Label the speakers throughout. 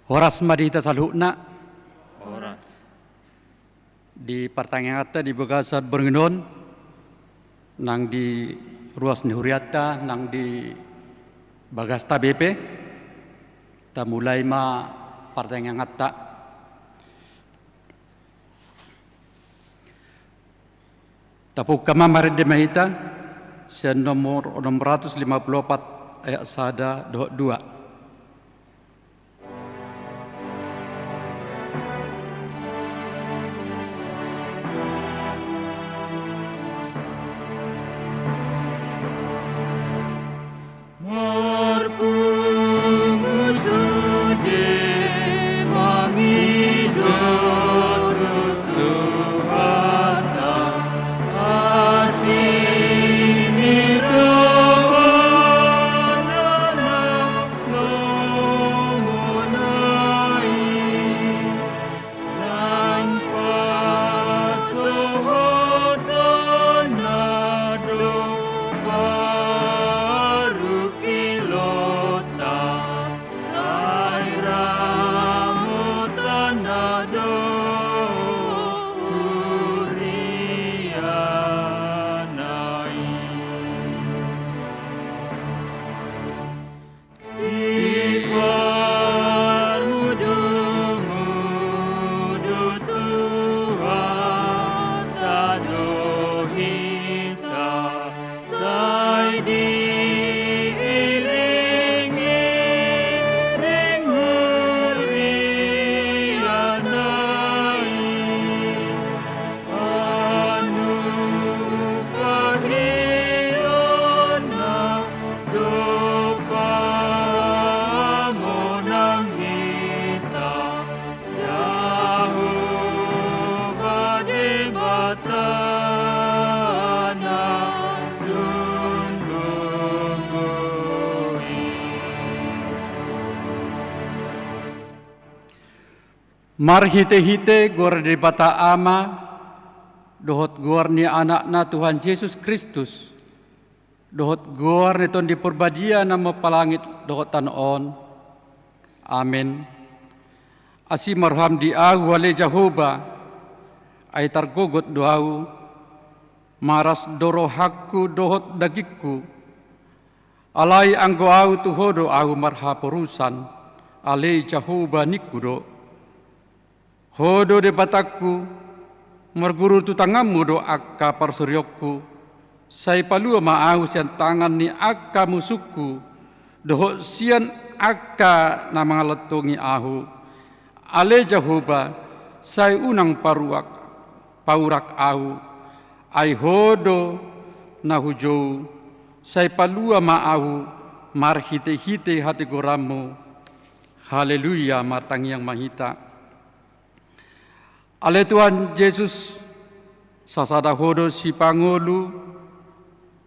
Speaker 1: Horas madita salhukna
Speaker 2: Horas.
Speaker 1: di pertanyaan kata di Begasat Bergenon nang di ruas Nihuriata nang di Bagasta BP ta mulai ma pertanyaan kata tapuk kama marid de mahita sen nomor 654 ayat sada 2. Mar hite-hite gor di bata ama dohot gor ni anakna Tuhan Yesus Kristus dohot gor ni ton di perbadia nama palangit dohot tanon. Amin. Asi marham di au wale Jehovah ay targogot doau maras doro hakku dohot dagikku alai anggo au tuhodo au marha perusan alai Jehovah nikudo hodo de batakku merguru tu tanganmu do akka parsuryokku sai palua maau sian tangan ni akka musuku doho sian akka na mga letongi ahu ale Jehovah sai unang paurak ahu ai hodo na hujou sai palua maau mar hite-hite hati goramu haleluya martang yang mahita. Ale Tuhan Yesus sasada hodo si pangolu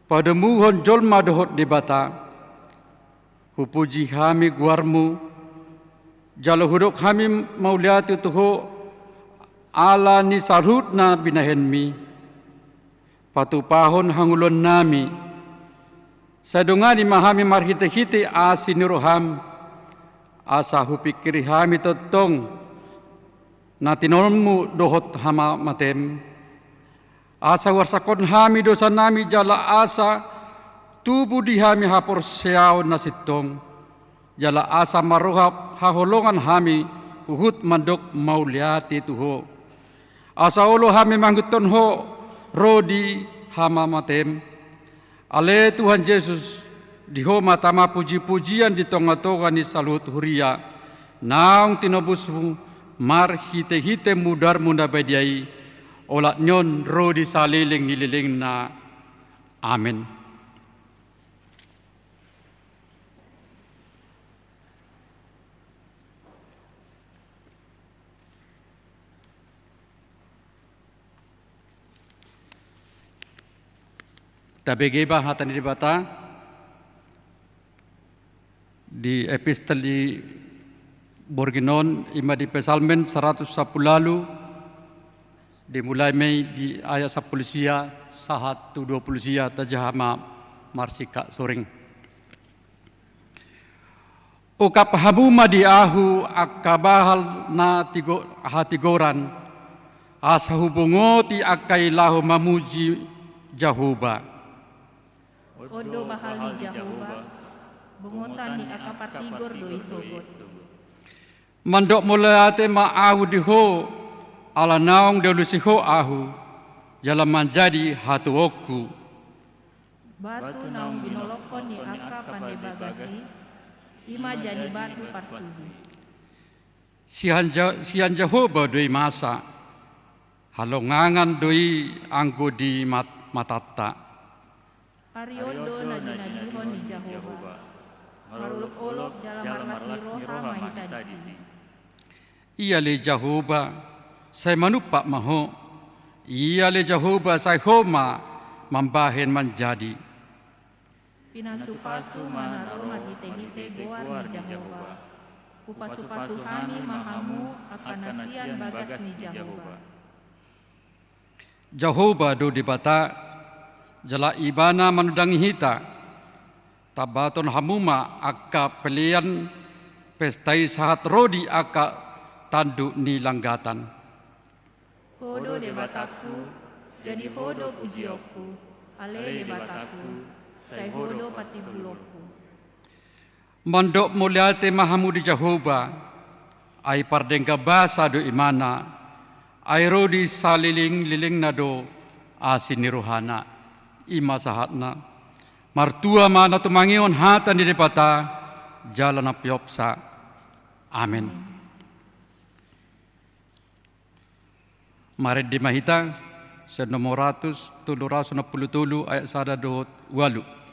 Speaker 1: pada muhon jolma dohot di bata hupuji kami guarmu jalo hudok kami mauliati tuho ala ni sarut na binahenmi patu pahon hangulon nami sadungani mahami marhite-hite asinuroham asa hupikiri hami totong na tinonmu dohot hama matem asa warsakon hami dosa nami jala asa tubuh di hami hapor seaw na sitong jala asa marohap haholongan hami uhut mandok mauliati tuho asa olo hami mangguton ho rodi hama matem ale Tuhan Yesus diho matama puji-pujian di tonga-tonga ni salut huria naung tinobusmu mar hite-hite mudar munda badiai olat nyon rodi saliling ngililing na. Amin. Tabegeba hatan di bata di epistel di Borginon ima di Pesalmen 110 lalu dimulai Mei di ayat 10 sia sahat tu 20 sia tajahama marsika soring Ukap hamuma di ahu akabahal na hatigoran asa hubungoti akai lahu mamuji Jahoba.
Speaker 2: Odo bahal ni Jahoba, bungotan ni akapatigor doi sogot.
Speaker 1: Mandok mulate ma ahu diho ala naong delusiho ahu jalan menjadi hatuoku.
Speaker 2: Batu naong binolokon ni aka pandai bagasi, ima jadi batu parsubi.
Speaker 1: Sian Jahoba doi masa, halongangan doi anggo di matata.
Speaker 2: Ariodo najinadihon ni Jahoba, maruluk-uluk jalan marlas ni roha mahita disi.
Speaker 1: Ia le Jahoba, saya manupak maho. Ia le Jahoba, saya homa mambahen menjadi.
Speaker 2: Pinasupasu manaroma hite-hite goar ni Jahoba. Upasupasu kami mahamu akan nasian bagas ni Jahoba.
Speaker 1: Jahoba do dibata jala ibana manudangi hita tabaton hamuma akka pelian pestai sahat rodi akka tanduk ni langgatan.
Speaker 2: Hodo debataku jadi hodo pujioku, ale debataku sai hodo patibuloku.
Speaker 1: Mandok muliate mahamu di Jahoba ai pardengka basa do imana ai rodi saliling nado asini rohana ima sahatna martua mana tumangion hatan di depata jalan apiopsa. Amin. Mari di mahita senomor 777 ayat 128.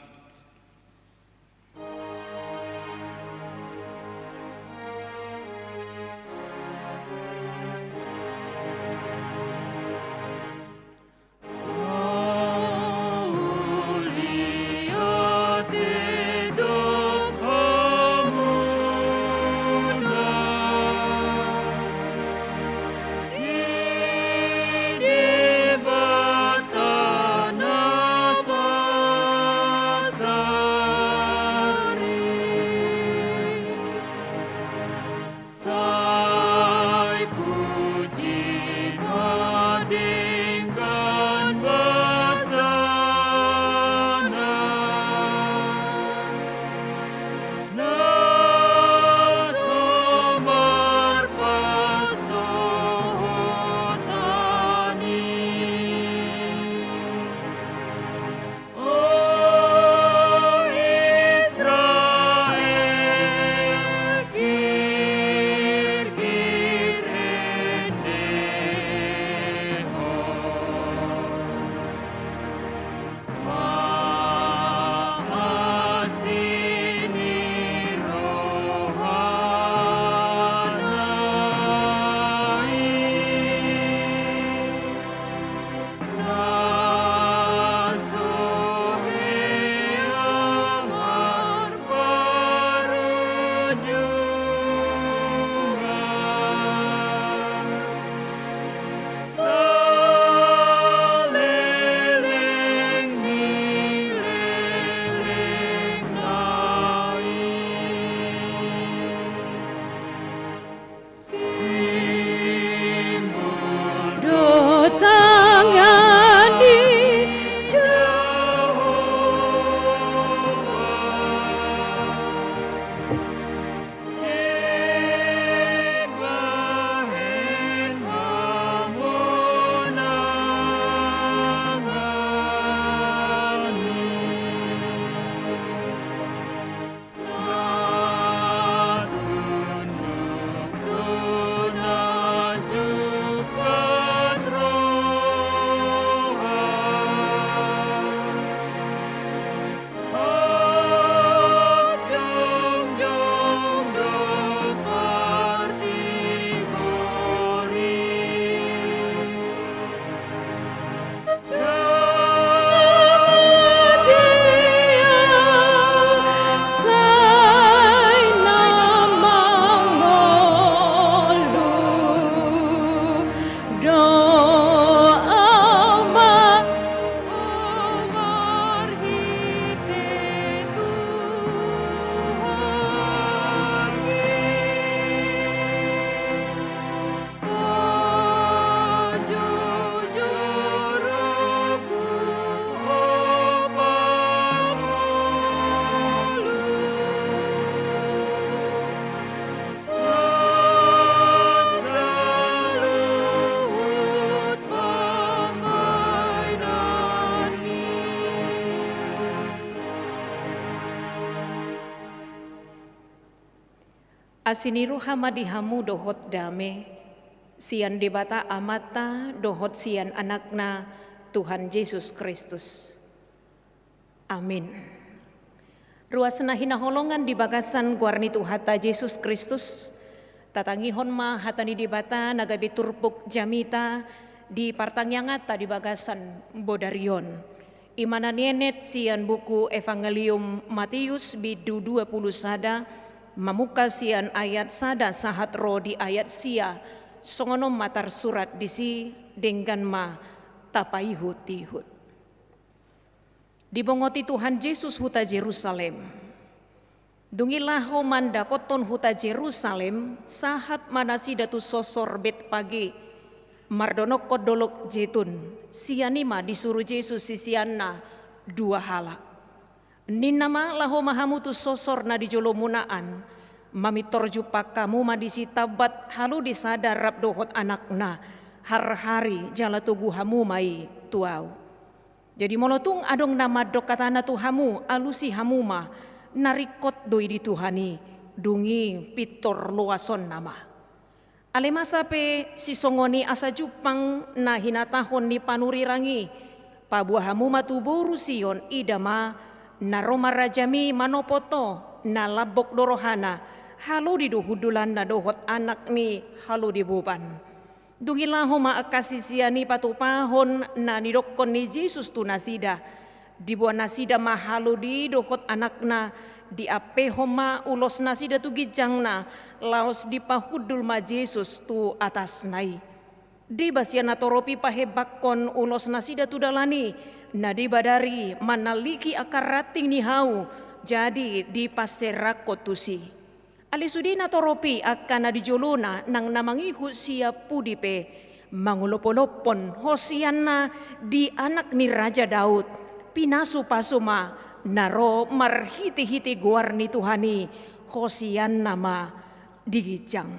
Speaker 3: Asiniru hamadi hamu dohot dame, sian debata amata dohot sian anakna Tuhan Yesus Kristus. Amin. Ruasna hinaholongan di bagasan guarni Tuhata Yesus Kristus, tatangihon ma hatani debata nagabi turpuk jamita di partangyangata di bagasan bodarion. Imana nienet sian buku Evangelium Matius bidu 20 sada, mamuka sian ayat sada sahat ro di ayat sia, songonom matar surat disi dengan ma tapaihut tihut. Dibongoti Tuhan Yesus huta Jerusalem. Dungilaho manda poton huta Jerusalem, sahat manasi datu sosor bet pagi, mardonok kodolok jetun, sianima disuruh Yesus sisianna dua halak. Ninama laho mahamu tu sosor na di jolomunaan, mami torjupak kamu madisi tabat halu disadar rap dohot anakna, har-hari jala tugu hamu mai tuau. Jadi molotung adong nama dokatana tu hamu alusi hamu ma, narikot doi di Tuhani, dungi pitor luason nama. Alema sape si songoni asa jupang na hinatahon ni panurirangi, pabuah hamu matuboru sion idama, na Roma rajami manopoto na labok dorohana halu diduhudulan na dohot anak ni halu dibuban. Dungilaho maakasisiani patupahon na nidokon ni Jesus tu nasida. Dibuat nasida mahalu di dohot anakna di apehoma ulos nasida tu gijangna laos dipahudul ma Jesus tu atas nai. Di basiana toropi pahebakon ulos nasida tu dalani. Nadi badari manaliki akar rating ni hau jadi di paserakot tusi. Alisudina toropi akan nadijolona nang namangihu siya pudipe mangulopolopon hosianna di anak ni Raja Daud pinasu pasuma naro marhiti-hiti guar ni Tuhani hosianna ma digijang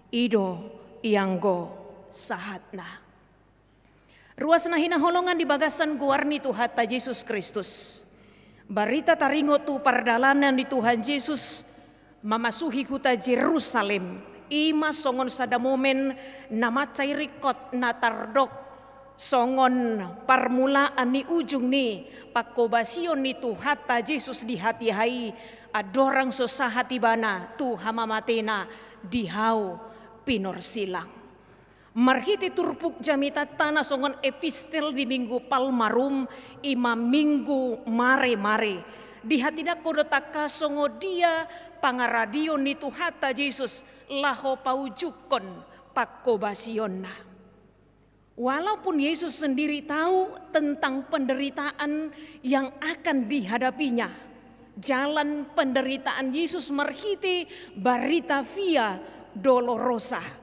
Speaker 3: ido ianggo sahatna. Ruas na hinaholongan di bagasan guarni Tuhata Yesus Kristus. Barita taringo tu pardalanan di Tuhan Yesus mamasuhi huta Jerusalem. Ima songon sada momen nama cairikot na tardok. Songon parmulaan ni ujung ni pakobasion ni Tuhata Yesus di hati hai. Adorang sosahati bana tu hamamatena dihau pinor silang. Marhiti turpuk jamita tanah songon epistel di minggu palmarum ima minggu mare-mare. Di hati kodotaka songo dia pangaradio ni Tuhata Yesus laho paujukon pakobasionna. Walaupun Yesus sendiri tahu tentang penderitaan yang akan dihadapinya. Jalan penderitaan Yesus marhiti barita via dolorosa.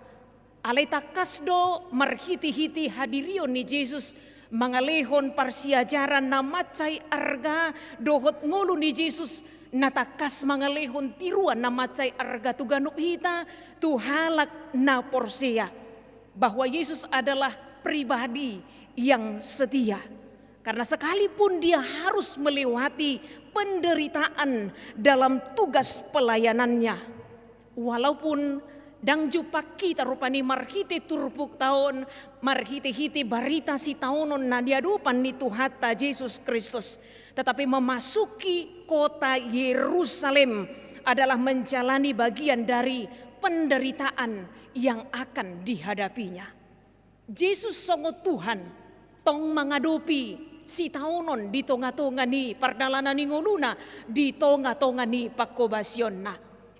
Speaker 3: Aleta kasdo marhiti-hiti hadirion ni Jesus mangalehon parsiajaran na macay arga dohot ngolo ni Jesus natakas mangalehon tiruan na macay arga tuganuk hita tuhalak na porsia bahwa Yesus adalah pribadi yang setia karena sekalipun dia harus melewati penderitaan dalam tugas pelayanannya walaupun dang jupak kita rupani marhiti turpuk tahun marhiti-hiti barita si tahunon na diadupan ni Tuhata Yesus Kristus. Tetapi memasuki kota Yerusalem adalah menjalani bagian dari penderitaan yang akan dihadapinya. Yesus songo Tuhan tong mengadupi si tahunon di tonga-tonga ni pardalanan ni ngoluna di tonga-tonga ni pakobasion na.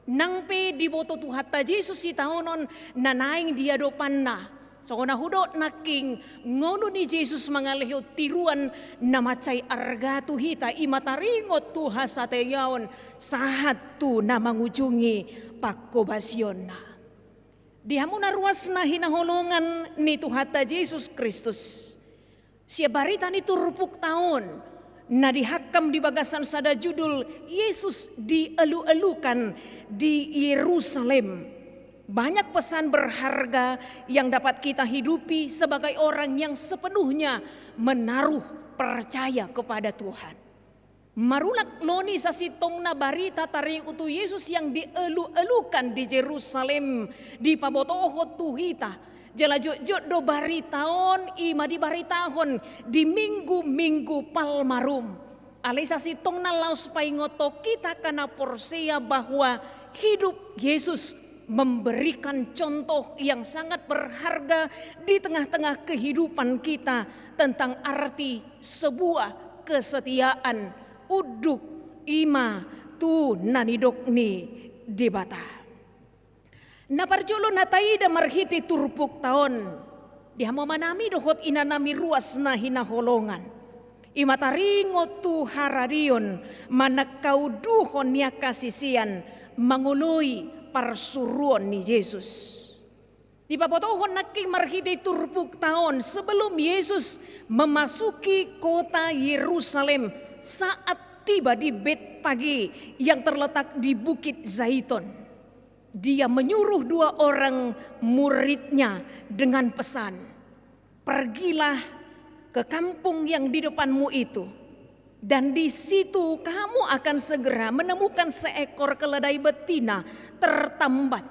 Speaker 3: Nang pe diboto Tuhata Yesus si tahonon nanaing dia dopan na. So na hudot naking ngono ni Jesus mangaleho tiruan na macay arga tuhita imataringot tuha sa teyaon sahat tu na mangujungi pakobasyon na. Dihamu na ruas na hinaholongan ni Tuhata Yesus Kristus. Siya barita ni turpuk taon na dihakam di bagasan sada judul Yesus dielu-elukan di Yerusalem. Banyak pesan berharga yang dapat kita hidupi sebagai orang yang sepenuhnya menaruh percaya kepada Tuhan. Marulak loni sa sitong na barita taring utu Yesus yang dielu-elukan di Jerusalem di pabotoho tuhita. Jalajot do baritaon ima di baritahon di minggu-minggu palmarum. Alay sa sitong na laos paingoto kita kana porsia bahwa hidup Yesus memberikan contoh yang sangat berharga di tengah-tengah kehidupan kita tentang arti sebuah kesetiaan. Uduk ima tu nanidokni debata. Naparjolo nataida marhiti turpuk taon. Dihamo manami dohot inanami ruas na hinaholongan. Imataringo tu hararion manakau duhon niya kasisian manguloy parsuruan ni Yesus. Di papotohon naking marhiti turpuk taon sebelum Yesus memasuki kota Yerusalem saat tiba di Betpage yang terletak di Bukit Zaitun. Dia menyuruh 2 orang muridnya dengan pesan, pergilah ke kampung yang di depanmu itu, dan di situ kamu akan segera menemukan seekor keledai betina tertambat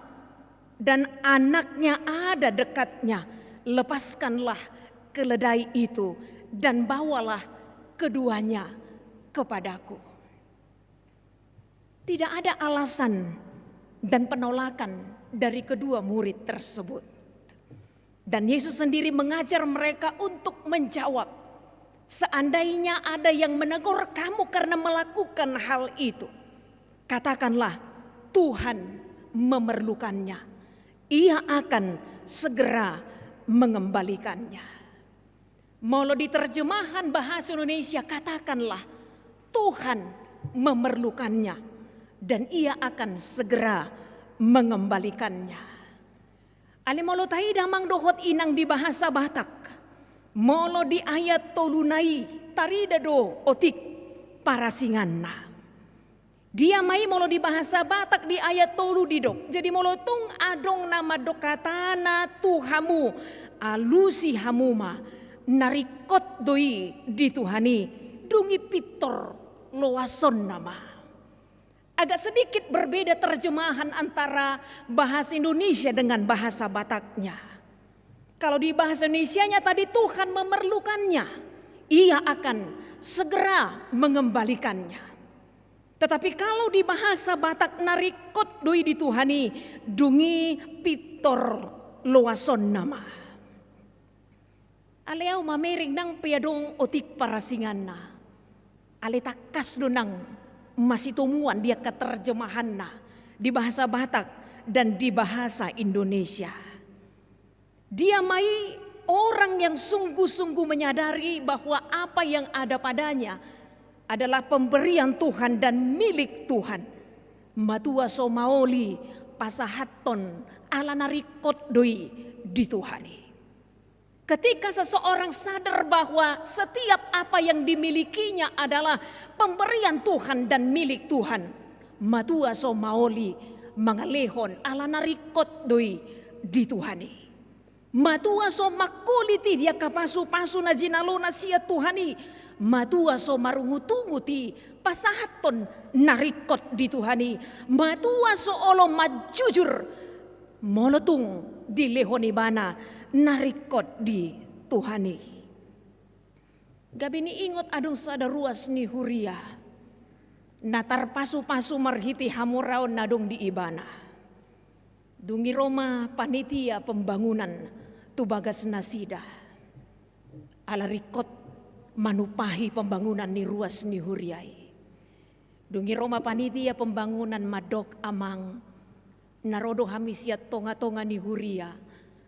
Speaker 3: dan anaknya ada dekatnya. Lepaskanlah keledai itu dan bawalah keduanya kepadaku. Tidak ada alasan dan penolakan dari kedua murid tersebut. Dan Yesus sendiri mengajar mereka untuk menjawab, seandainya ada yang menegur kamu karena melakukan hal itu, katakanlah Tuhan memerlukannya. Ia akan segera mengembalikannya. Mau di terjemahan bahasa Indonesia katakanlah Tuhan memerlukannya dan ia akan segera mengembalikannya. Ali molo tai damang dohot inang di bahasa Batak. Molo di ayat tolunai tarida do otik parasinganna. Dia mai molo di bahasa Batak di ayat tolu didok. Jadi molo tung adong nama dokatana Tuhamu alusi hamuma narikot doi dituhani dungi pitor loason nama. Agak sedikit berbeda terjemahan antara bahasa Indonesia dengan bahasa Bataknya. Kalau di bahasa Indonesianya tadi Tuhan memerlukannya, ia akan segera mengembalikannya. Tetapi kalau di bahasa Batak narikot doi dituhani dungi pitor loason nama. Aleau mamering nang piadong otik parasinganna. Ale takas donang masih tumuan dia keterjemahanna di bahasa Batak dan di bahasa Indonesia. Dia mai orang yang sungguh-sungguh menyadari bahwa apa yang ada padanya adalah pemberian Tuhan dan milik Tuhan. Matua somaoli pasahaton ala narikot doi dituhani. Ketika seseorang sadar bahwa setiap apa yang dimilikinya adalah pemberian Tuhan dan milik Tuhan, matua so maoli mangalehon ala narikot doi dituhani. Matua so makuliti dia kapasu-pasu na jinalona sia Tuhani. Matua so marungutunguti pasahaton narikot dituhani. Matua so olo majujur molotung dilehoni bana narikot di Tuhani. Gabini ingot adung sada ruas ni huria. Natar pasu-pasu marhiti hamuraon nadung di ibana. Dungi Roma panitia pembangunan tubagas nasida. Ala rikot manupahi pembangunan ni ruas ni huriai. Dungi Roma panitia pembangunan madok amang. Narodo hamisiat tonga-tonga ni huria.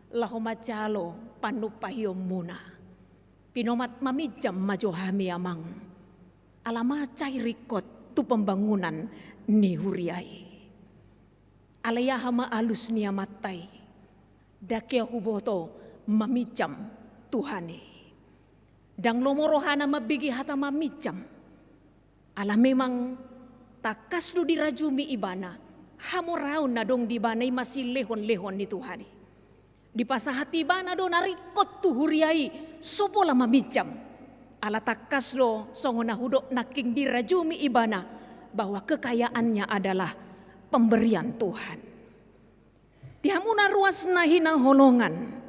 Speaker 3: Lahomacalo panupahiyom muna. Pinomat mamijam majohami amang. Alamacay rikot tu pembangunan ni huriai. Alayahama alus niya matay. Dakya huboto mamijam Tuhani. Dang lomorohana mabigi hata mamijam. Ala memang takas do dirajumi ibana. Hamoraon na dong dibanay masih lehon-lehon ni Tuhani. Di pasahati bana do narikot tu huriai sopola mamijam. Ala takaslo songona hudok naking dirajumi ibana bahwa kekayaannya adalah pemberian Tuhan. Dihamuna ruas nahina holongan.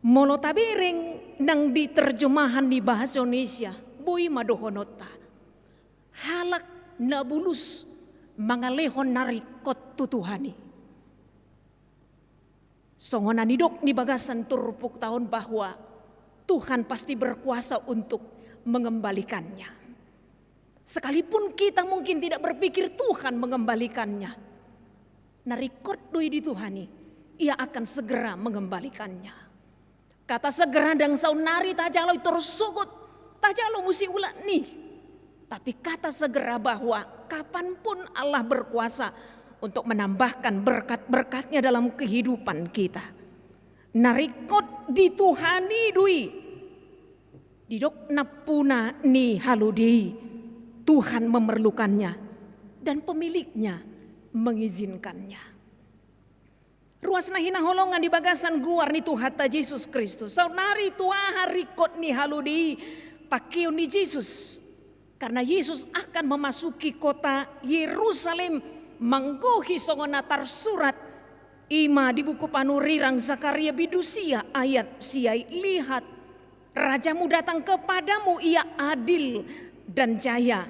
Speaker 3: Molo tabireng nang diterjemahan di bahasa Indonesia. Boy madohonota. Halak nabulus mangalehon narikot tutuhani. Songonan nidok ni bagasan turpuk tahun bahwa Tuhan pasti berkuasa untuk mengembalikannya. Sekalipun kita mungkin tidak berpikir Tuhan mengembalikannya. Narikot doi di Tuhani, ia akan segera mengembalikannya. Kata segera dan saunari tajalo tersugut, tajalo musi ulat nih. Tapi kata segera bahwa kapanpun Allah berkuasa untuk menambahkan berkat-berkatnya dalam kehidupan kita. Narikot di Tuhani dui. Didok napuna ni haludi. Tuhan memerlukannya dan pemiliknya mengizinkannya. Ruas nahina holongan di bagasan guar ni Tuhata Yesus Kristus. Saunari tuaha rikot ni haludi pakio ni Yesus. Karena Yesus akan memasuki kota Yerusalem manggohi songona tarsurat ima di buku panurirang Zakaria bidusia ayat siai, lihat rajamu datang kepadamu, ia adil dan jaya,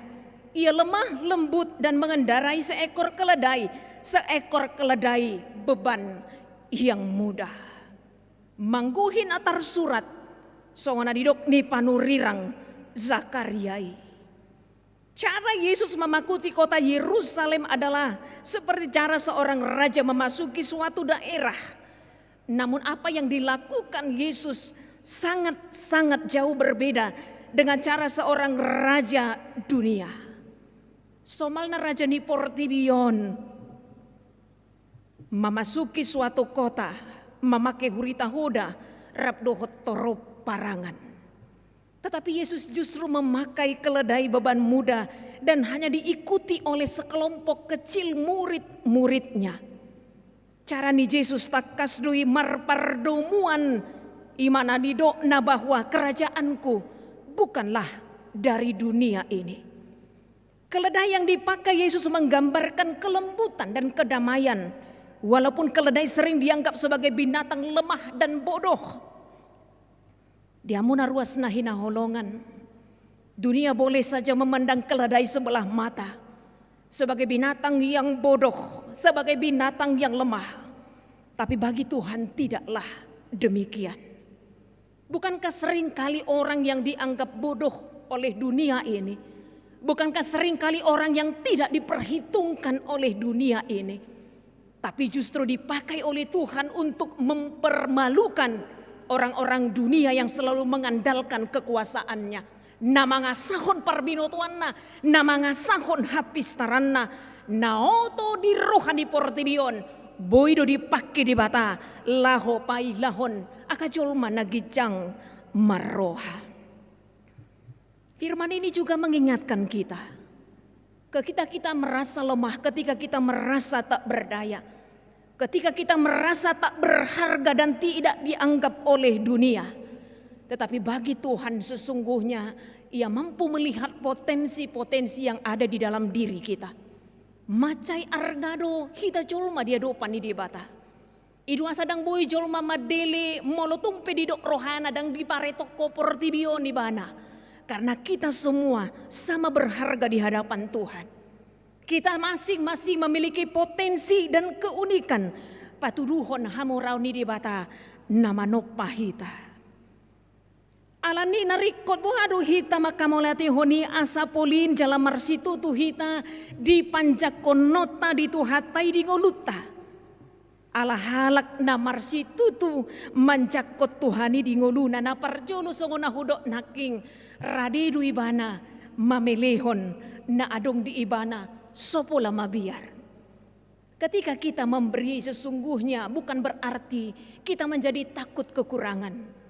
Speaker 3: ia lemah lembut dan mengendarai seekor keledai beban yang mudah. Mangguhin atar surat songona didok ni panurirang Zakariai. Cara Yesus memakuti kota Yerusalem adalah seperti cara seorang raja memasuki suatu daerah. Namun apa yang dilakukan Yesus sangat jauh berbeda dengan cara seorang raja dunia. Somalna raja ni Portibion memasuki suatu kota, memakai hurita hoda, rabdohot torop parangan. Tetapi Yesus justru memakai keledai beban muda dan hanya diikuti oleh sekelompok kecil murid-muridnya. Cara ni Yesus takas dui marpardomuan imana didokna bahwa kerajaanku bukanlah dari dunia ini. Keledai yang dipakai Yesus menggambarkan kelembutan dan kedamaian. Walaupun keledai sering dianggap sebagai binatang lemah dan bodoh. Diamuna ruas nahina holongan. Dunia boleh saja memandang keledai sebelah mata sebagai binatang yang bodoh, sebagai binatang yang lemah. Tapi bagi Tuhan tidaklah demikian. Bukankah seringkali orang yang dianggap bodoh oleh dunia ini, bukankah seringkali orang yang tidak diperhitungkan oleh dunia ini, tapi justru dipakai oleh Tuhan untuk mempermalukan orang-orang dunia yang selalu mengandalkan kekuasaannya. Nama ngasahon parbinotuanna, nama ngasahon hapistaranna, naoto di rohani portibion, boido dipake di bata, laho pai lahon, akajolma nagijang maroha. Firman ini juga mengingatkan kita, ketika kita merasa lemah, ketika kita merasa tak berdaya, ketika kita merasa tak berharga dan tidak dianggap oleh dunia. Tetapi bagi Tuhan sesungguhnya Ia mampu melihat potensi-potensi yang ada di dalam diri kita. Macai argado hita jolma dia dopan di bata. Idu asadang boy jolma madele molotumpe di dok rohana dang di paretok portibion di bana. Karena kita semua sama berharga di hadapan Tuhan. Kita masing-masing memiliki potensi dan keunikan. Patuduhon hamorauni di bata nama nopahita. Alani narikot buhadu hita makamolati honi asapolin jalan marsitu tu hita di panjakon nota di tuhatai di ngoluta. Ala halak na marsitu tu manjakot tuhani di ngoluna na parjolo songona hudok naking radedu ibana mamelehon na adong di ibana sopola mabiar. Ketika kita memberi sesungguhnya bukan berarti kita menjadi takut kekurangan.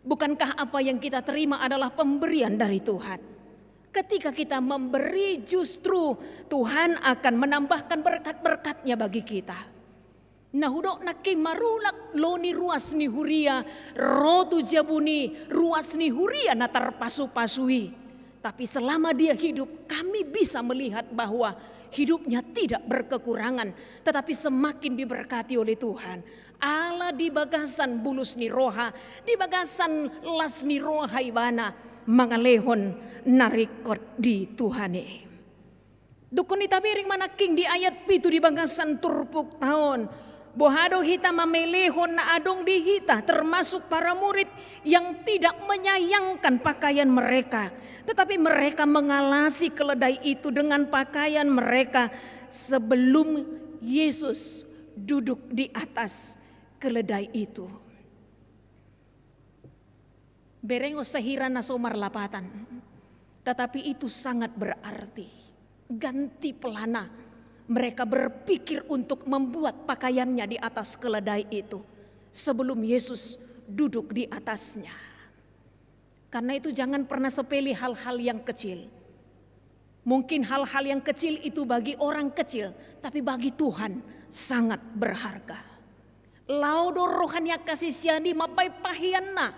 Speaker 3: Bukankah apa yang kita terima adalah pemberian dari Tuhan? Ketika kita memberi justru Tuhan akan menambahkan berkat-berkatnya bagi kita. Nahudok naki marulak loni ruas ni huria, rotu jabuni ruas ni huria na terpasu-pasui. Tapi selama dia hidup, kami bisa melihat bahwa hidupnya tidak berkekurangan, tetapi semakin diberkati oleh Tuhan. Allah di bagasan bulus ni roha, di bagasan las ni roha ibana, mangalehon narikot di Tuhane. Dukun itabiring manaking di ayat pitu di bagasan turpuk tahun. Bohado hita mamelehon na adong di hita, termasuk para murid yang tidak menyayangkan pakaian mereka, tetapi mereka mengalasi keledai itu dengan pakaian mereka sebelum Yesus duduk di atas keledai itu. Berengo sahira na somar lapatan, tetapi itu sangat berarti. Ganti pelana. Mereka berpikir untuk membuat pakaiannya di atas keledai itu sebelum Yesus duduk di atasnya. Karena itu jangan pernah sepele hal-hal yang kecil. Mungkin hal-hal yang kecil itu bagi orang kecil, tapi bagi Tuhan sangat berharga. Laudor rohania kasih siani mapai pahianna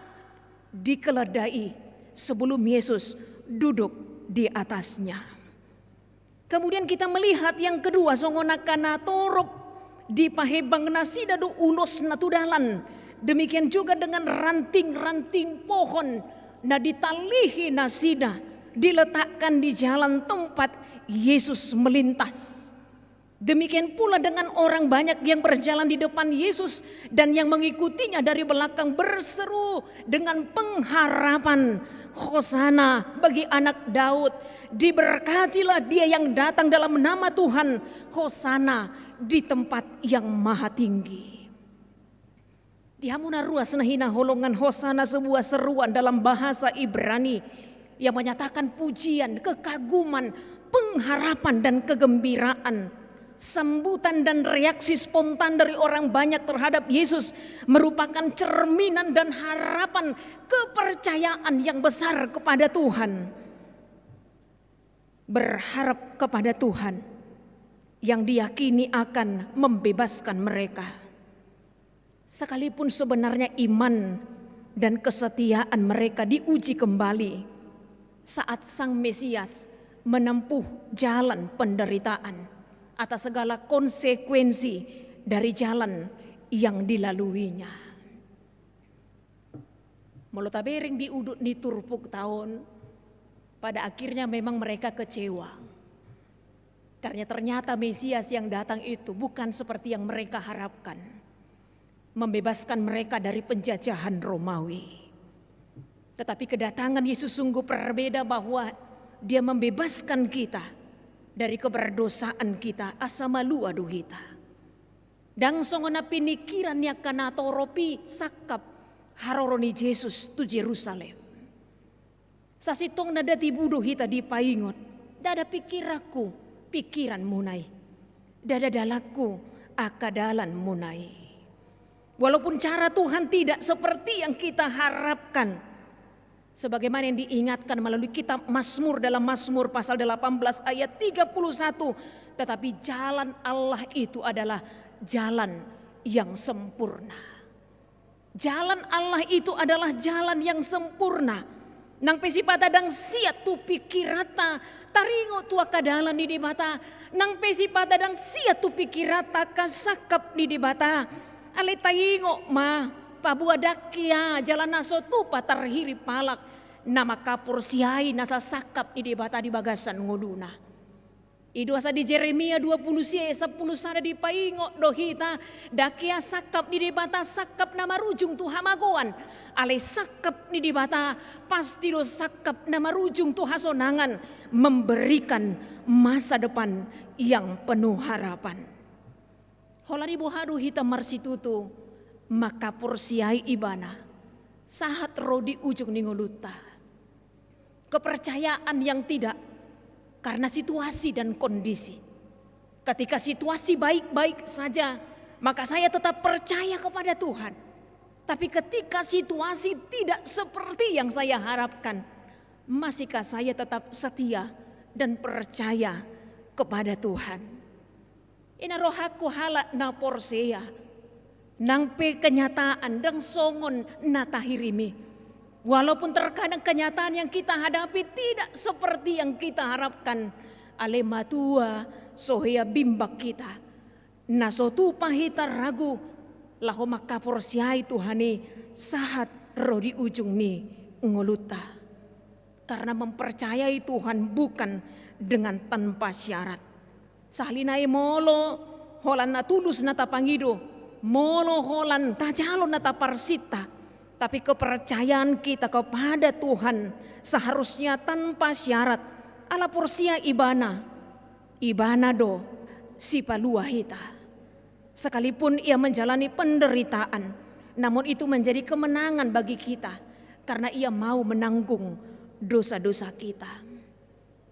Speaker 3: di keledai sebelum Yesus duduk di atasnya. Kemudian kita melihat yang kedua, songonakana torop di pahebang nasi dadu ulos natudalan. Demikian juga dengan ranting-ranting pohon na ditalihi nasida diletakkan di jalan tempat Yesus melintas. Demikian pula dengan orang banyak yang berjalan di depan Yesus dan yang mengikutinya dari belakang berseru dengan pengharapan, Hosana bagi anak Daud, diberkatilah dia yang datang dalam nama Tuhan, Hosana di tempat yang maha tinggi. Di hamuna ruas nahina holongan Hosana sebuah seruan dalam bahasa Ibrani yang menyatakan pujian, kekaguman, pengharapan dan kegembiraan. Sambutan dan reaksi spontan dari orang banyak terhadap Yesus merupakan cerminan dan harapan kepercayaan yang besar kepada Tuhan. Berharap kepada Tuhan yang diyakini akan membebaskan mereka. Sekalipun sebenarnya iman dan kesetiaan mereka diuji kembali saat Sang Mesias menempuh jalan penderitaan atas segala konsekuensi dari jalan yang dilaluinya. Molotabering diudut di turpuk tahun, pada akhirnya memang mereka kecewa. Karena ternyata Mesias yang datang itu bukan seperti yang mereka harapkan. Membebaskan mereka dari penjajahan Romawi. Tetapi kedatangan Yesus sungguh berbeda bahwa Dia membebaskan kita dari keberdosaan kita, asa malu adu kita. Dang songona pinikirannya kana toropi sakap haroroni Yesus tu Jerusalem. Sasitong nada tibudo hita di paingot, dada pikiraku pikiran munai, dada dalaku akadalan munai. Walaupun cara Tuhan tidak seperti yang kita harapkan, sebagaimana yang diingatkan melalui kitab Mazmur dalam Mazmur pasal 18 ayat 31. Tetapi jalan Allah itu adalah jalan yang sempurna. Jalan Allah itu adalah jalan yang sempurna. Nang pesipata dang siat tu pikirata taringo tu akadalan di dibata. Nang pesipata dang siat tu pikirata kasakap di dibata. Ale taingo ma pabuadakia jalan naso tu patarhiri palak nama kapur siai nasa sakap di debata di bagasan ngoluna. Idu asa di Jeremia 20 10 sana di paingo dohita dakia sakap di debata sakap nama rujung tu hamagoan. Ale sakap di debata pasti do sakap nama rujung tu hasonangan memberikan masa depan yang penuh harapan. Holari bohadu hita marsitutu maka porsiai ibana sahat rodi ujung ningoluta. Kepercayaan yang tidak karena situasi dan kondisi. Ketika situasi baik-baik saja, maka saya tetap percaya kepada Tuhan. Tapi ketika situasi tidak seperti yang saya harapkan, masihkah saya tetap setia dan percaya kepada Tuhan? Ina rohaku halak na porsea Nangpe kenyataan dang songon natahirimi. Walaupun terkadang kenyataan yang kita hadapi tidak seperti yang kita harapkan. Ale matua sohea bimbak kita. Nasotu pahita ragu. Laho makaporsiai Tuhani sahat rodi ujung ni ngoluta. Karena mempercayai Tuhan bukan dengan tanpa syarat. Sahlinai molo holan na tulus nata pangido. Molo holan tajalon nata parsita. Tapi kepercayaan kita kepada Tuhan seharusnya tanpa syarat. Ala porsia ibana. Ibana do si palua hita. Sekalipun ia menjalani penderitaan, namun itu menjadi kemenangan bagi kita karena ia mau menanggung dosa-dosa kita.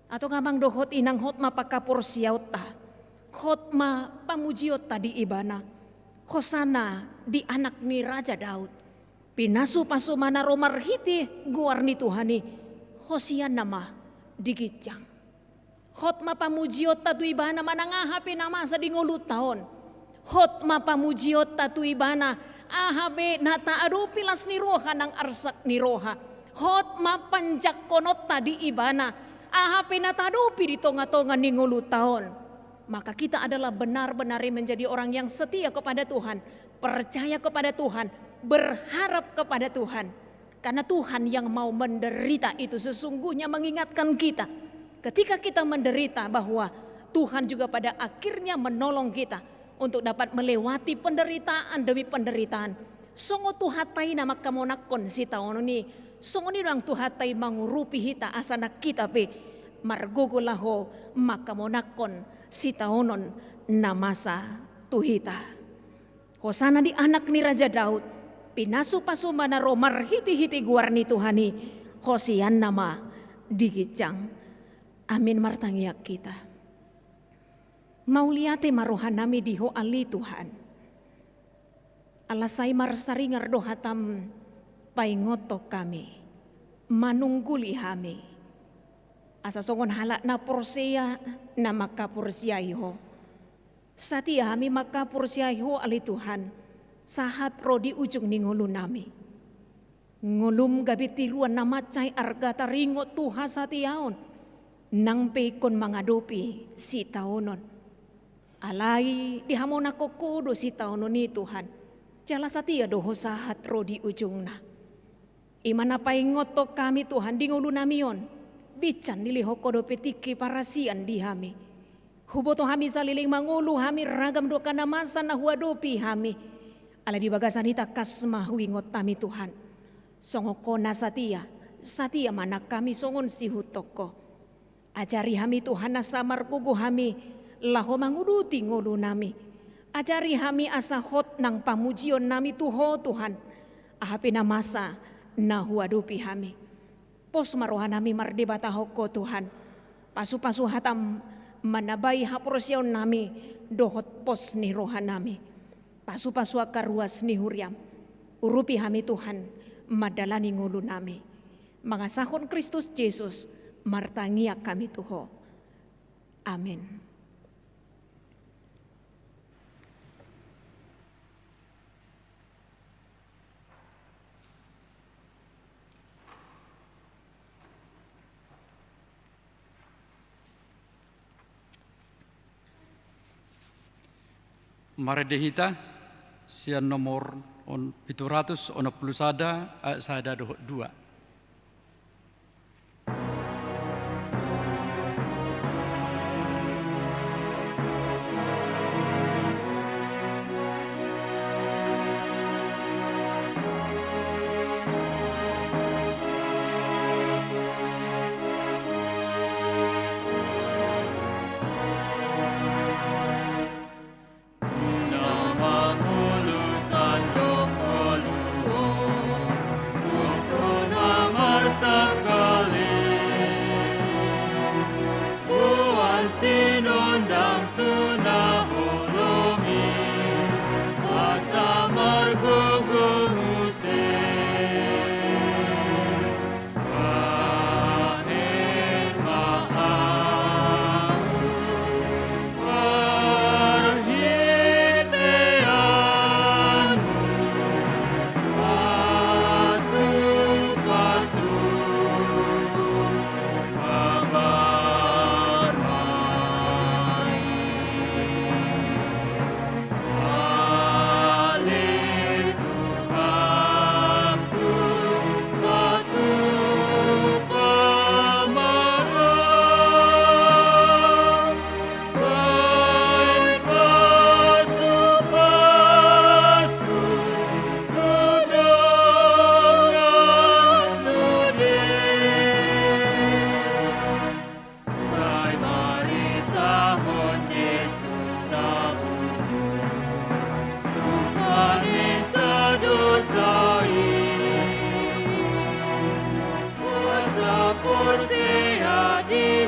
Speaker 3: Atau ngamang dohot inang hotma pakapor siauta, hotma pamujiota di ibana, hosana di anak ni Raja Daud, pinasu pasumana romar hiti guarni Tuhani, hosian nama digijang. Hotma pamujiota tu ibana manangahapi nama sa di ngulut tahun. Hotma pamujiot tatu ibana ahabe nata adu pilas ni roha nang arsak ni roha. Hotma panjak konot tadi ibana ahape nata adu pi di tonga-tonga ni ngulu tahun. Maka kita adalah benar-benar menjadi orang yang setia kepada Tuhan, percaya kepada Tuhan, berharap kepada Tuhan. Karena Tuhan yang mau menderita itu sesungguhnya mengingatkan kita ketika kita menderita bahwa Tuhan juga pada akhirnya menolong kita untuk dapat melewati penderitaan demi penderitaan. Songo tuhatai nama kamonakon si taono ni. Songo ni orang tuhatai mangurupi hita asana kita pe. Margogo laho makamonakon si taonon namasa tuhita. Hosana di anak ni Raja Daud. Pinasu pasumana romar hiti-hiti guarni Tuhani. Hosian nama digijang. Amin martangiak kita. Mauliate marohan nami diho ali Tuhan. Alasai marsaringar dohatam paingoto kami. Manungguli hami. Asa songon halak na porsia na makaporsia iho. Satia hami makaporsia iho ali Tuhan. Sahat rodi ujung ni ngulu nami. Ngulum gabi tiruan na macay arga taringot tuha satiaon. Nang pekon mangadopi si taonon. Alai dihamon ako kudo si taono ni Tuhan. Jala satia doho sahat rodi ujung na. Imana paingoto kami Tuhan di ngulu namion. Bican niliho kodo petiki parasian di hami. Huboto hami saliling mangulu hami ragam do kanamasa na huadopi hami. Ala di bagasan ita kasma huingot kami Tuhan. Songoko na satia mana kami songon si hutoko. Ajari hami Tuhan na samar kugu hami. Laho manguduti ngulu nami. Ajari hami asa hot nang pamujion nami tuho Tuhan. Ahapi na masa na huadupi hami. Pos marohan nami mardebata hoko Tuhan. Pasu-pasu hatam manabai haporosyaon nami. Dohot pos ni rohan nami. Pasu-pasu akaruas ni huriam. Urupi hami Tuhan madalani ngulu nami. Mangasahon Kristus Yesus martangiak kami tuho. Amin.
Speaker 1: Maredehita sian nomor 700 ono plusada sada 2.
Speaker 4: Nama mulu sanjok oluo,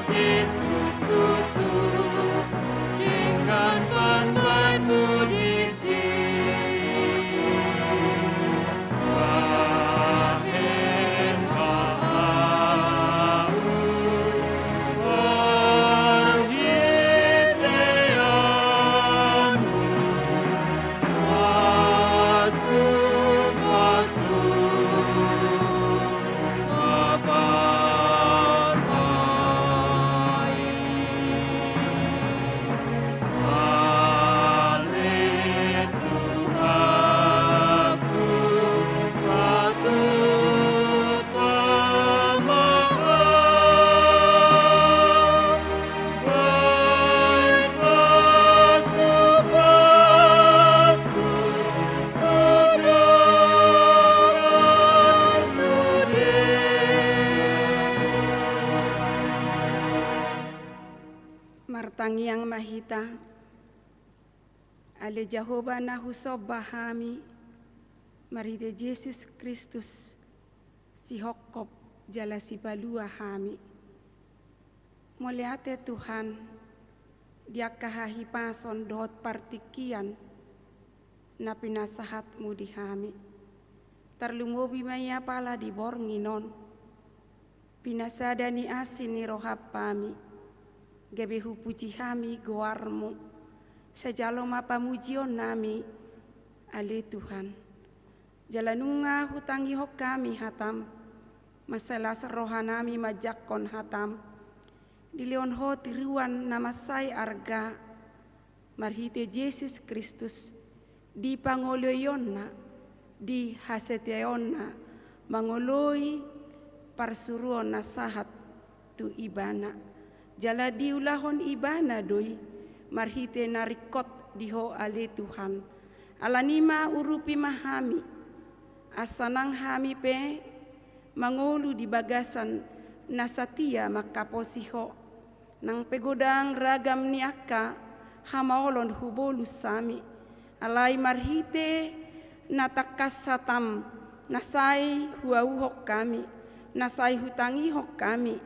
Speaker 4: Yesus tutup dengan pandanganmu di sini. Amin, Maau, perhiteanmu, masuk, kabar baik. Ale Tuhanku, patut pemaaf, berpasuh-pasuh, kudrakan sudi.
Speaker 5: Martangiang mahita, ale Jehovah na husobahami, maride Yesus Kristus, si hokop jala si balua hami. Muliate Tuhan, dia kahahipason dohot partikian, na pinasahatmu di hami. Tarlungobi maya pala di bornginon, pinasada ni asin ni rohap pami, gabe hupuji hami goarmu, sejalo mapamujion nami, ale Tuhan. Jalanunga hutangi hok kami hatam, masalah rohanami majakon hatam, dileon ho tiruan namasay arga, marhite Yesus Kristus, di pangoloyon na, di haseteon na, mangoloy parsuruon na sahat tu ibana. Jala diulahon ibana doi, marhite narikot diho ale Tuhan. Alanima urupi mahami, asanang hami pe, mangolu di bagasan nasatia makaposiho, nang pegodang ragam niaka, hamaolon hubolus sami, alay marhite natakas satam, nasay huauhok kami, nasay hutangi hok kami,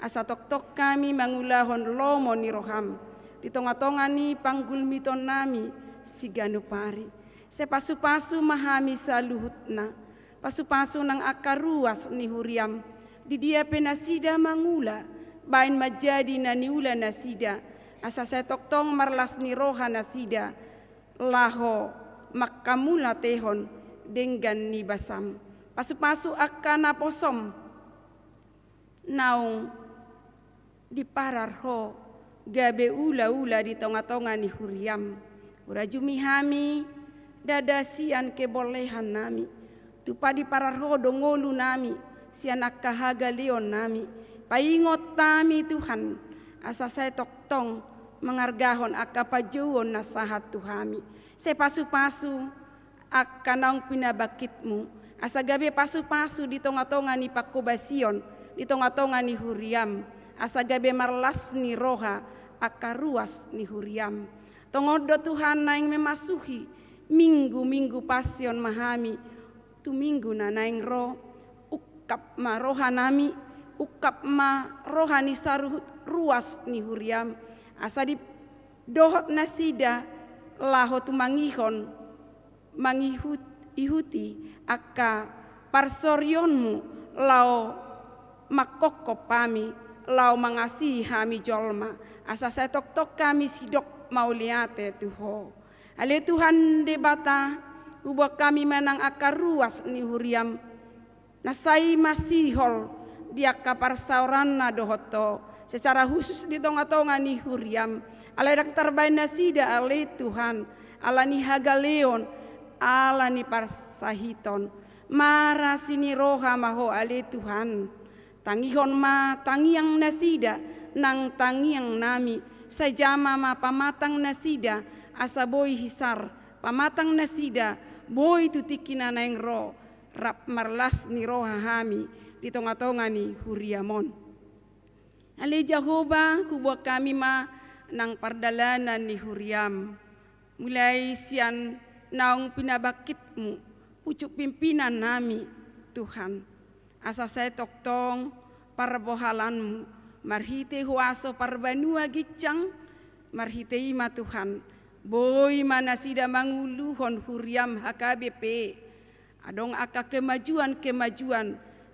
Speaker 5: asa tok-tok kami mangulahon lomo ni roham, di tonga-tonga ni panggulmiton nami si ganupari. Sepasu-pasu mahami sa luhut na, pasu-pasu ng akaruas ni huriam, di dia penasida mangula, bain majadi na niula nasida, asa setoktong marlas ni roha nasida, laho makamula tehon denggan ni basam. Pasu-pasu akana posom, naung di pararho gabe ula-ula di tonga-tonga ni huriam. Urajumi hami dadasian kebolehan nami, tupadi pararho dongolu nami, sian akahaga leon nami, paingot nami Tuhan, asa saya toktong mengargahon akapajuon na sahat Tuhami. Sepasu-pasu akanang pinabakitmu, asa gabe pasu-pasu di tonga-tonga ni pakubasion, di tonga-tonga ni huriam, asa gabe marlas ni roha akaruas ni huriam. Tongodo Tuhan naing memasuhi minggu-minggu pasion mahami, tu minggu na naing roh ukap ma roha nami, ukap ma roha ni saruhut ruas ni huriam, asa di dohot nasida laho tu mangihon mangihut ihuti aka parsorionmu lao makoko pami, lau mangasihi hami jolma, asa saya tok-tok kami sidok mauliate Tuho. Ale Tuhan debata, ubah kami menang akar ruas ni huriam, nasai masihol dia kapar sauran na dohoto, secara khusus di tonga-tonga ni huriam, ale daktar bain nasida ale Tuhan, ala ni hagaleon, ala ni parsahiton, mara sini roha maho ale Tuhan, tangihon ma tangiang nasida, nang tangiang nami, sajama ma pamatang nasida, asa boy hisar, pamatang nasida, boy tutikina naing ro, rap marlas ni roha hami, di tonga-tonga ni huriamon. Ale Jehovah hubwa kami ma nang pardalanan ni huriam, mulai sian naung pinabakitmu, pucuk pimpinan nami Tuhan, asa saya toktong parbohalanmu, marhite huaso parbanua gicang, marhite ima Tuhan, boy mana sida manguluhon huriam HKBP, adong aka kemajuan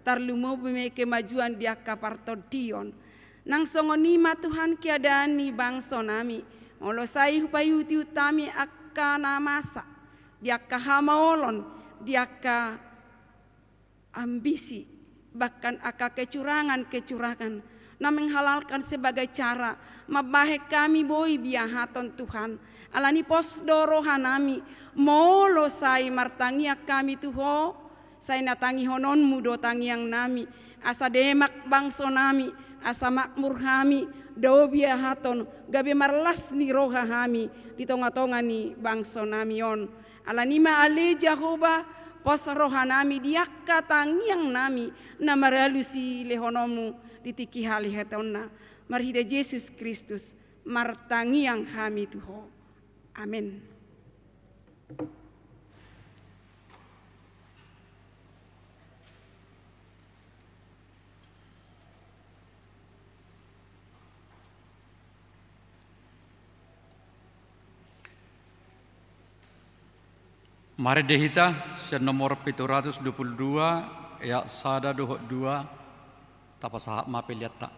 Speaker 5: tarlumo bime kemajuan di aka partodion, nang songonima Tuhan kiadani bangso nami, molo sai hupayuti utami aka namasa, di aka hamaolon, di aka ambisi, bahkan aka kecurangan, na menghalalkan sebagai cara mabahe kami boy biahaton Tuhan, alani pos dorohanami, molo sai martangia kami Tuho, sai natangi honon mudo tangiang nami, asa demak bangso nami, asa makmur hami, do biahaton, gabe marlas ni roha hami, di tonga-tonga ni bangso nami on, alani ma ale Jehovah, pos rohanami diakka tangiang nami, na maralusi lehonomu, ditiki hali hetonna, marhida Yesus Kristus, martangiang hami Tuho. Amin.
Speaker 1: Mari dehita senomor 722 ya sada dohok 2 tapa sahab mapeliat tak.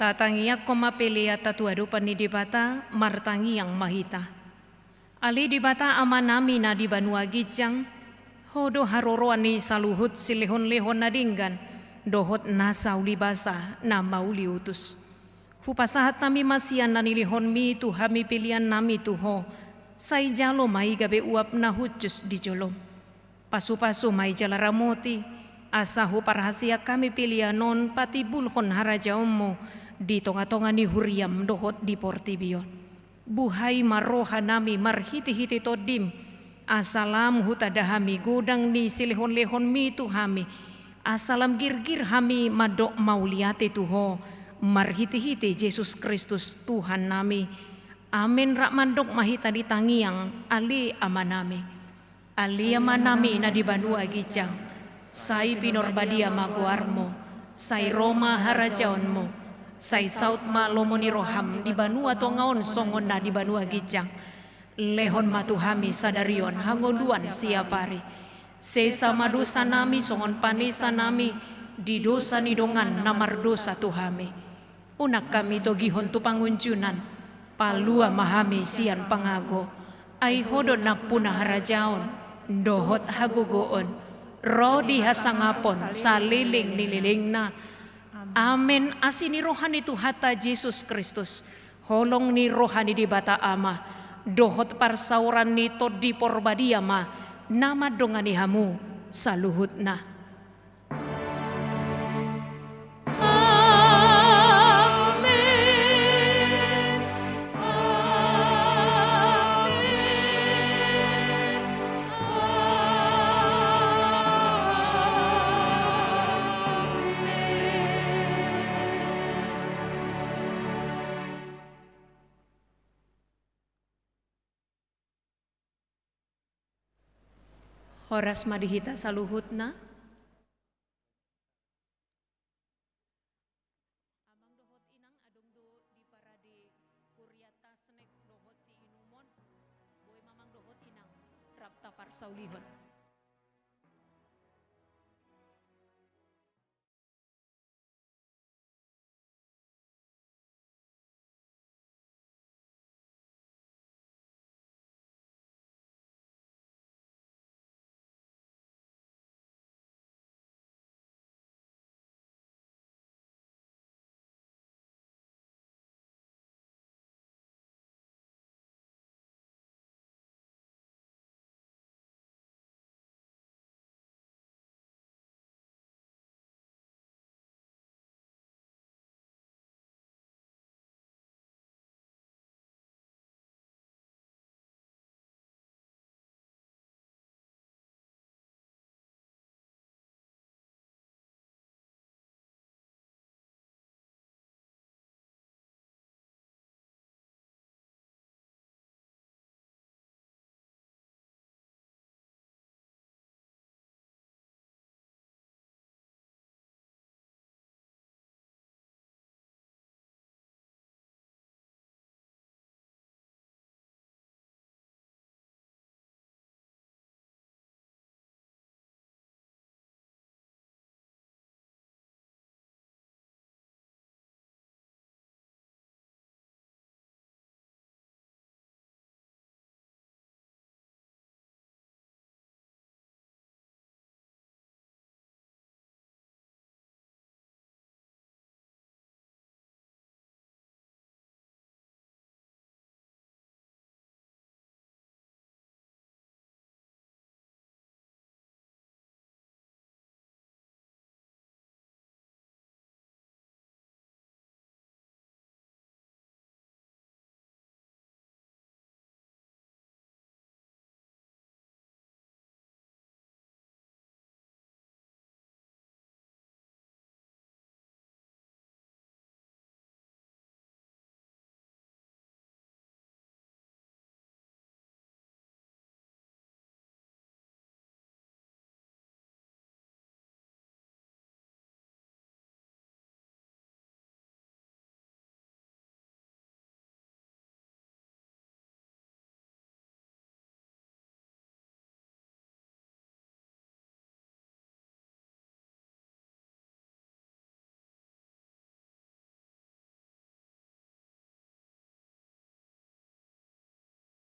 Speaker 3: Tatangia koma pelea tatuadu panidibata martangi yang mahita. Ali dibata amanami na di Banua Gijang, hodo haroroani saluhut silehon-lehon nadinggan, dohot nasa ulibasa na mauli utus. Hupasahat nami masian nanilihon mi tuhami pilihan nami tuho, say jalo mai gabe uap na hutjus di jolom. Pasu-pasu mai jalaramoti, asahu parhasia kami pilihan non pati bulhon harajaomo, di tonga-tonga ni huriam dohot di Portibion. buhay maroha nami marhiti-hiti todim, asalam hutadahami godang ni silehon-lehon mi tuhami, asalam girgir hami madok mauliate tuho, marhiti-hiti Yesus Kristus Tuhan nami. Amin rak mandok mahita di tangiang ali amanami. Ali amanami na di banua gijang, sai pinorbadia maguarmo, sai Roma harajaonmo, sai saut ma lomoni roham di banua tongaon songon na di banua gijang, lehon matuhami sadarion hangoduan siapari, sesa madosa nami songon panesa nami, di dosa nidongan namar dosa tuhami, unak kami togihon tu pangunjunan, palua mahami sian pangago, ai hodon na punah harajaon, dohot hagogoon, rodi hasangapon saliling nililing na. Amin. Asini rohani tu hata Yesus Kristus, holong ni rohani di bata ama, dohot parsauran ni todi porbadia ma, nama dongani hamu saluhut na. Horas madihita saluhutna. Amang dohot inang adong do di parade kuryata snack dohot si inumon. Boy mamang dohot inang rapta parsaulihon.